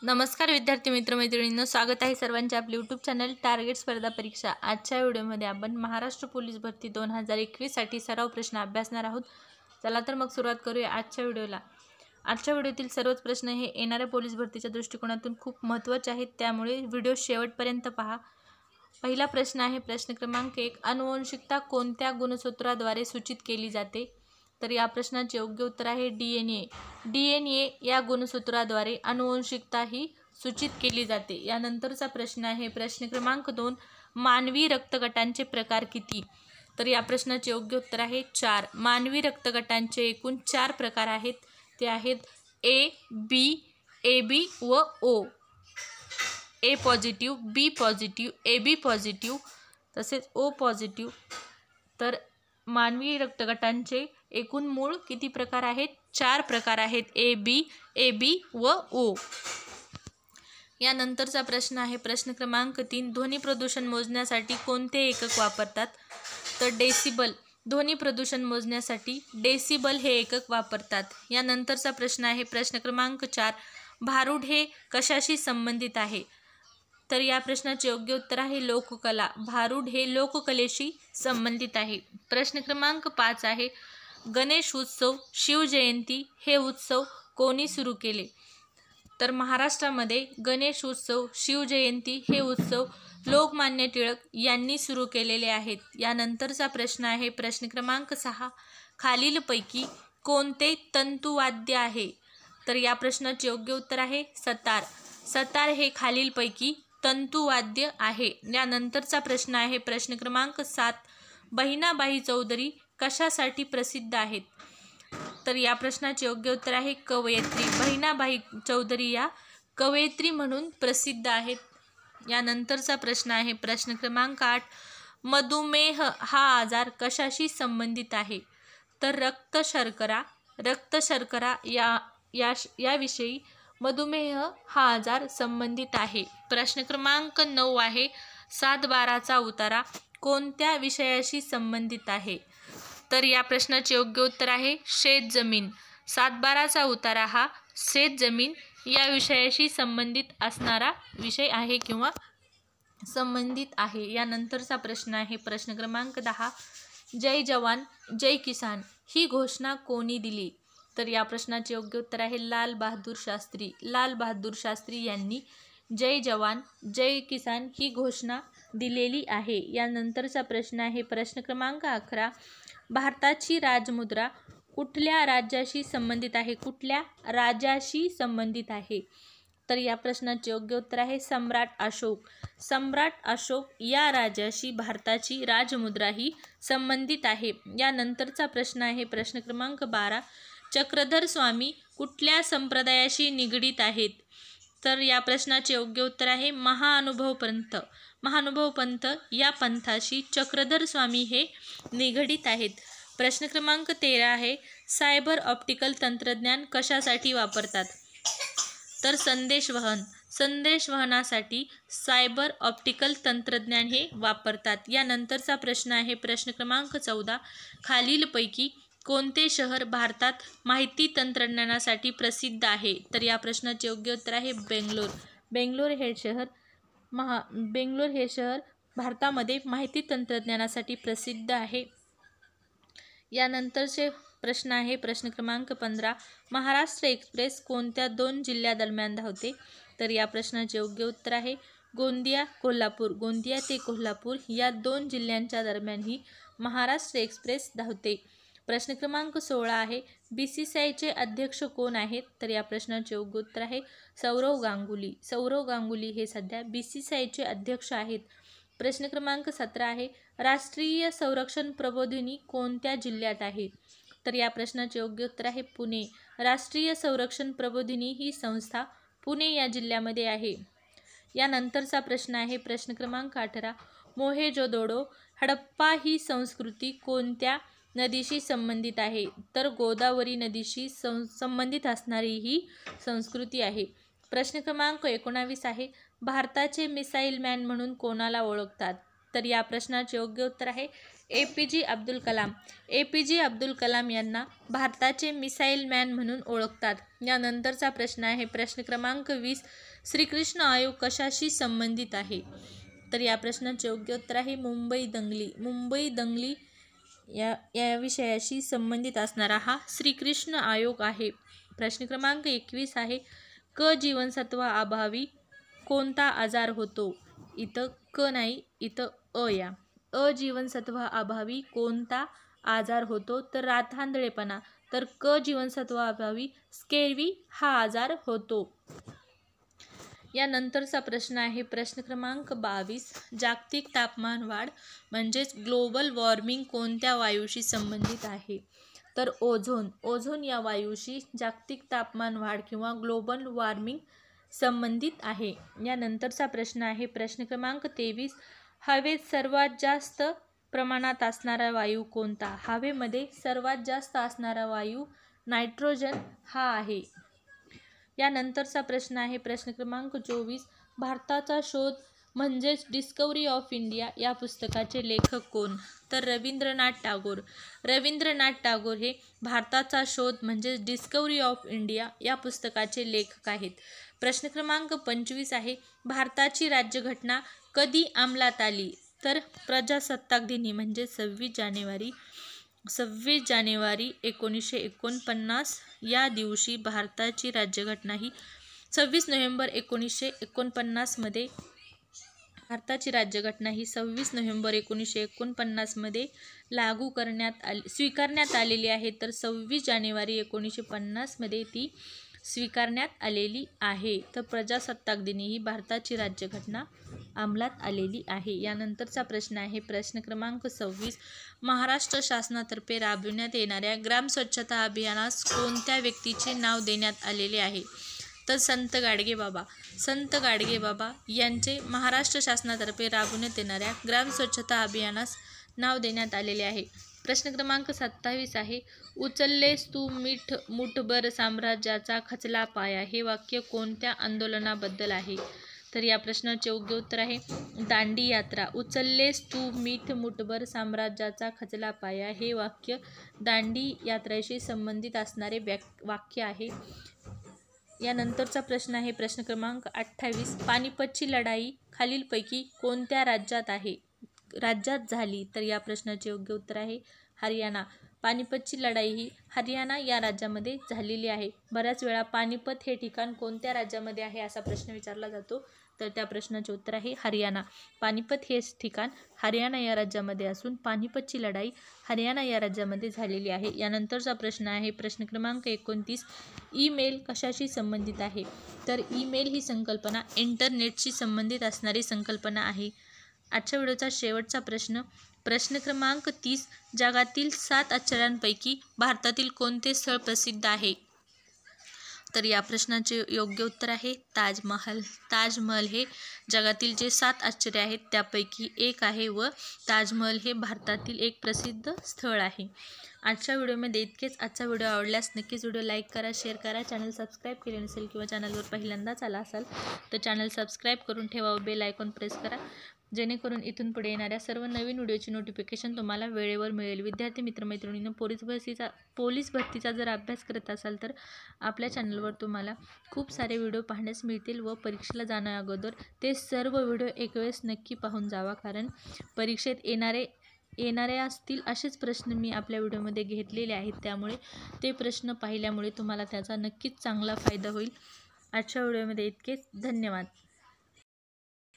नमस्कार विद्यार्थी मित्र मैत्रिणींनो, स्वागत आहे सर्वांचे आपले यूट्यूब चॅनल टार्गेट स्पर्धा परीक्षा। आजच्या व्हिडिओमध्ये आपण महाराष्ट्र पोलीस भरती 2021 साठी सराव प्रश्न अभ्यासणार आहोत। चला तर मग सुरुवात करूया आजच्या व्हिडिओला। आजच्या व्हिडिओतील सर्वच प्रश्न हे येणाऱ्या पोलीस भरतीच्या दृष्टिकोनातून खूप महत्त्वाचे आहेत, त्यामुळे व्हिडिओ शेवटपर्यंत पहा। पहिला प्रश्न आहे प्रश्न क्रमांक 1, आनुवंशिकता कोणत्या गुणसूत्राद्वारे सूचित केली जाते? तर या प्रश्नाचे योग्य उत्तर आहे डीएनए। डीएनए या गुणसूत्राद्वारे आनुवंशिकता ही सूचित केली जाते। यानंतरचा प्रश्न आहे प्रश्न क्रमांक 2, मानवी रक्तगटांचे प्रकार किती? तर या प्रश्नाचे योग्य उत्तर आहे 4। मानवी रक्तगटांचे एकूण 4 प्रकार आहेत, ते आहेत ए, बी, AB व ओ। ए पॉझिटिव्ह, बी पॉझिटिव्ह, AB पॉझिटिव्ह तसेच ओ पॉझिटिव्ह। तर मानवी रक्तगटांचे एकूण मूळ किती प्रकार आहेत? 4 प्रकार आहेत, AB, AB व O। यानंतरचा प्रश्न आहे प्रश्न क्रमांक 3, ध्वनी प्रदूषण मोजण्यासाठी कोणते एकक वापरतात? तर डेसिबल। ध्वनी प्रदूषण मोजण्यासाठी डेसिबल हे एकक वापरतात। यानंतरचा प्रश्न आहे प्रश्न क्रमांक 4, भारूड हे कशाशी संबंधित आहे? तर या प्रश्नाचे योग्य उत्तर आहे लोककला। भारूड हे लोककलेशी संबंधित आहे। प्रश्न क्रमांक 5 आहे, गणेश उत्सव, शिवजयंती हे उत्सव कोणी सुरू केले? तर महाराष्ट्रामध्ये गणेश उत्सव, शिवजयंती हे उत्सव लोकमान्य टिळक यांनी सुरू केलेले आहेत। यानंतरचा प्रश्न आहे प्रश्न क्रमांक 6, खालीलपैकी कोणते तंतुवाद्य आहे? तर या प्रश्नाचे योग्य उत्तर आहे सतार। सतार हे खालीलपैकी तंतुवाद्य आहे। यानंतरचा प्रश्न आहे प्रश्न क्रमांक 7, बहिणाबाई चौधरी कशासाठी प्रसिद्ध आहेत? तर या प्रश्नाचे योग्य उत्तर आहे कवयित्री। बहिणाबाई चौधरी या कवयित्री म्हणून प्रसिद्ध आहेत। यानंतरचा प्रश्न आहे प्रश्न क्रमांक 8, मधुमेह हा आजार कशाशी संबंधित आहे? तर रक्त शर्करा याविषयी मधुमेह हा आजार संबंधित आहे। प्रश्न क्रमांक 9 आहे, 7/12चा उतारा कोणत्या विषयाशी संबंधित आहे? तर या प्रश्नाचे योग्य उत्तर आहे शेतजमीन। 7/12चा उतारा हा शेतजमीन या विषयाशी संबंधित असणारा विषय आहे किंवा संबंधित आहे। यानंतरचा प्रश्न आहे प्रश्न क्रमांक 10, जय जवान जय किसान ही घोषणा कोणी दिली? तर या प्रश्नाचे योग्य उत्तर आहे लाल बहादूर शास्त्री। लाल बहादूर शास्त्री यांनी जय जवान जय किसान ही घोषणा दिलेली आहे। यानंतरचा प्रश्न आहे प्रश्न क्रमांक 11, भारताची राजमुद्रा कुठल्या राज्याशी संबंधित आहे? कुठल्या राजाशी संबंधित आहे? तर या प्रश्नाचे योग्य उत्तर आहे सम्राट अशोक। सम्राट अशोक या राजाशी भारताची राजमुद्रा ही संबंधित आहे। यानंतरचा प्रश्न आहे प्रश्न क्रमांक 12, चक्रधर स्वामी कुठल्या संप्रदायाशी निगडीत आहेत? तर या प्रश्नाचे योग्य उत्तर आहे महाअनुभव पंथ। महाअनुभव पंथ या पंथाशी चक्रधर स्वामी हे निगडीत आहेत। प्रश्न क्रमांक 13 आहे, सायबर ऑप्टिकल तंत्रज्ञान कशासाठी वापरतात? तर संदेशवहनासाठी सायबर ऑप्टिकल तंत्रज्ञान हे वापरतात। यानंतरचा प्रश्न आहे प्रश्न क्रमांक 14, खालीलपैकी कोणते शहर भारतात माहिती तंत्रज्ञानासाठी प्रसिद्ध आहे? तर या प्रश्नाचे योग्य उत्तर आहे बेंगलोर। बेंगलोर हे शहर भारतामध्ये माहिती तंत्रज्ञानासाठी प्रसिद्ध आहे। यानंतरचे प्रश्न आहे प्रश्न क्रमांक 15, महाराष्ट्र एक्सप्रेस कोणत्या 2 जिल्ह्यादरम्यान धावते? तर या प्रश्नाचे योग्य उत्तर आहे गोंदिया कोल्हापूर। गोंदिया ते कोल्हापूर या 2 जिल्ह्यांच्या दरम्यान ही महाराष्ट्र एक्सप्रेस धावते। प्रश्न क्रमांक 16 आहे, BCCIचे अध्यक्ष कोण आहेत? तर या प्रश्नाचे योग्य उत्तर आहे सौरव गांगुली। सौरव गांगुली हे सध्या BCCIचे अध्यक्ष आहेत। प्रश्न क्रमांक 17 आहे, राष्ट्रीय संरक्षण प्रबोधिनी कोणत्या जिल्ह्यात आहे? तर या प्रश्नाचे योग्य उत्तर आहे पुणे। राष्ट्रीय संरक्षण प्रबोधिनी ही संस्था पुणे या जिल्ह्यामध्ये आहे। यानंतरचा प्रश्न आहे प्रश्न क्रमांक 18, मोहेंजोदडो हडप्पा ही संस्कृती कोणत्या नदीशी संबंधित आहे? तर गोदावरी नदीशी संबंधित असणारी ही संस्कृती आहे। प्रश्न क्रमांक 19 आहे, भारताचे मिसाईल मॅन म्हणून कोणाला ओळखतात? तर या प्रश्नाचे योग्य उत्तर आहे APJ अब्दुल कलाम. APJ अब्दुल कलाम यांना भारताचे मिसाईल मॅन म्हणून ओळखतात. यानंतरचा प्रश्न आहे प्रश्न क्रमांक 20. श्रीकृष्ण आयोग कशाशी संबंधित आहे? तर या प्रश्नाचे योग्य उत्तर आहे मुंबई दंगली. मुंबई दंगली या विषयाशी संबंधित असणारा हा श्रीकृष्ण आयोग आहे. प्रश्न क्रमांक 21 आहे क जीवनसत्व अभावी कोणता आजार होतो? इथं क नाही, इथं अ या. अ जीवनसत्व अभावी कोणता आजार होतो? तर रातआंधळेपणा. तर क जीवनसत्व अभावी स्केर्वी हा आजार होतो. यानंतरचा प्रश्न आहे प्रश्न क्रमांक 22. जागतिक तापमान वाढ म्हणजेच ग्लोबल वॉर्मिंग कोणत्या वायूशी संबंधित आहे? तर ओझोन. ओझोन या वायूशी जागतिक तापमान वाढ किंवा ग्लोबल वॉर्मिंग संबंधित आहे. यानंतरचा प्रश्न आहे प्रश्न क्रमांक 23. हवेत सर्वात जास्त प्रमाणात असणारा वायू कोणता? हवेमध्ये सर्वात जास्त असणारा वायू नायट्रोजन हा आहे. यानंतरचा प्रश्न आहे प्रश्न क्रमांक 24. भारताचा शोध म्हणजेच डिस्कवरी ऑफ इंडिया या पुस्तकाचे लेखक कोण? तर रवींद्रनाथ टागोर. रवींद्रनाथ टागोर हे भारताचा शोध म्हणजेच डिस्कवरी ऑफ इंडिया या पुस्तकाचे लेखक आहेत. प्रश्न क्रमांक 25 आहे भारताची राज्यघटना कधी अंमलात आली? तर प्रजासत्ताक दिनी म्हणजे 26 जानेवारी 1949 या दिवशी भारताची राज्यघटना ही 26 नोव्हेंबर 1949 मध्ये भारताची राज्यघटना ही 26 नोव्हेंबर 1949 मध्ये स्वीकारण्यात आलेली आहे. तर 26 जानेवारी 1950 मध्ये ती स्वीकारण्यात आलेली आहे. तर प्रजासत्ताक दिनी ही भारताची राज्यघटना अंमलात आलेली आहे. यानंतरचा प्रश्न आहे प्रश्न क्रमांक 26. महाराष्ट्र शासनातर्फे राबविण्यात येणाऱ्या ग्राम स्वच्छता अभियानास कोणत्या व्यक्तीचे नाव देण्यात आलेले आहे? तर संत गाडगेबाबा. संत गाडगेबाबा यांचे महाराष्ट्र शासनातर्फे राबवण्यात येणाऱ्या ग्राम स्वच्छता अभियानास नाव देण्यात आलेले आहे. प्रश्न क्रमांक 27 आहे उचललेस तू मुठभर साम्राज्याचा खचला पाया हे वाक्य कोणत्या आंदोलनाबद्दल आहे? तर या प्रश्नाचे योग्य उत्तर आहे दांडी यात्रा. उचललेस तू मुठभर साम्राज्याचा खचला पाया हे वाक्य दांडी यात्रेशी संबंधित असणारे वाक्य आहे. यानंतरचा प्रश्न आहे प्रश्न क्रमांक 28. पानिपतची लढाई खालीलपैकी कोणत्या राज्यात झाली? तर या प्रश्नाचे योग्य उत्तर आहे हरियाणा. पानिपतची लढाई ही हरियाणा या राज्यामध्ये झालेली आहे. बऱ्याच वेळा पानिपत हे ठिकाण कोणत्या राज्यामध्ये आहे असा प्रश्न विचारला जातो. तर त्या प्रश्नाचे उत्तर आहे हरियाणा. पानिपत हे ठिकाण हरियाणा या राज्यामध्ये असून पानिपतची लढाई हरियाणा या राज्यामध्ये झालेली आहे. यानंतरचा प्रश्न आहे प्रश्न क्रमांक 29. ईमेल कशाशी संबंधित आहे? तर ईमेल ही संकल्पना इंटरनेटशी संबंधित असणारी संकल्पना आहे. आजच्या व्हिडिओचा शेवटचा प्रश्न क्रमांक 30. जगातील 7 आश्चर्यांपैकी भारतातील कोणते स्थळ प्रसिद्ध आहे? तर या प्रश्नाचे योग्य उत्तर आहे ताजमहल. ताजमहल हे जगातील जे 7 आश्चर्य आहेत त्यापैकी एक आहे व ताजमहल हे भारतातील एक प्रसिद्ध स्थळ आहे. आजच्या व्हिडिओमध्ये इतकेच. आजचा व्हिडिओ आवडल्यास नक्कीच व्हिडिओ लाईक करा, शेअर करा. चॅनल सबस्क्राईब केले नसेल किंवा चॅनलवर पहिल्यांदाच आला असाल तर चॅनल सबस्क्राईब करून ठेवा व बेल आयकॉन प्रेस करा जेणेकरून इथून पुढे येणाऱ्या सर्व नवीन व्हिडिओची नोटिफिकेशन तुम्हाला वेळेवर मिळेल. विद्यार्थी मित्रमैत्रिणींनो पोलीस भरतीचा जर अभ्यास करत असाल तर आपल्या चॅनलवर तुम्हाला खूप सारे व्हिडिओ पाहण्यास मिळतील व परीक्षेला जाण्या अगोदर ते सर्व व्हिडिओ एक वेळेस नक्की पाहून जावा. कारण परीक्षेत येणारे असतील असेच प्रश्न मी आपल्या व्हिडिओमध्ये घेतलेले आहेत. त्यामुळे ते प्रश्न पाहिल्यामुळे तुम्हाला त्याचा नक्कीच चांगला फायदा होईल. आजच्या व्हिडिओमध्ये इतकेच. धन्यवाद.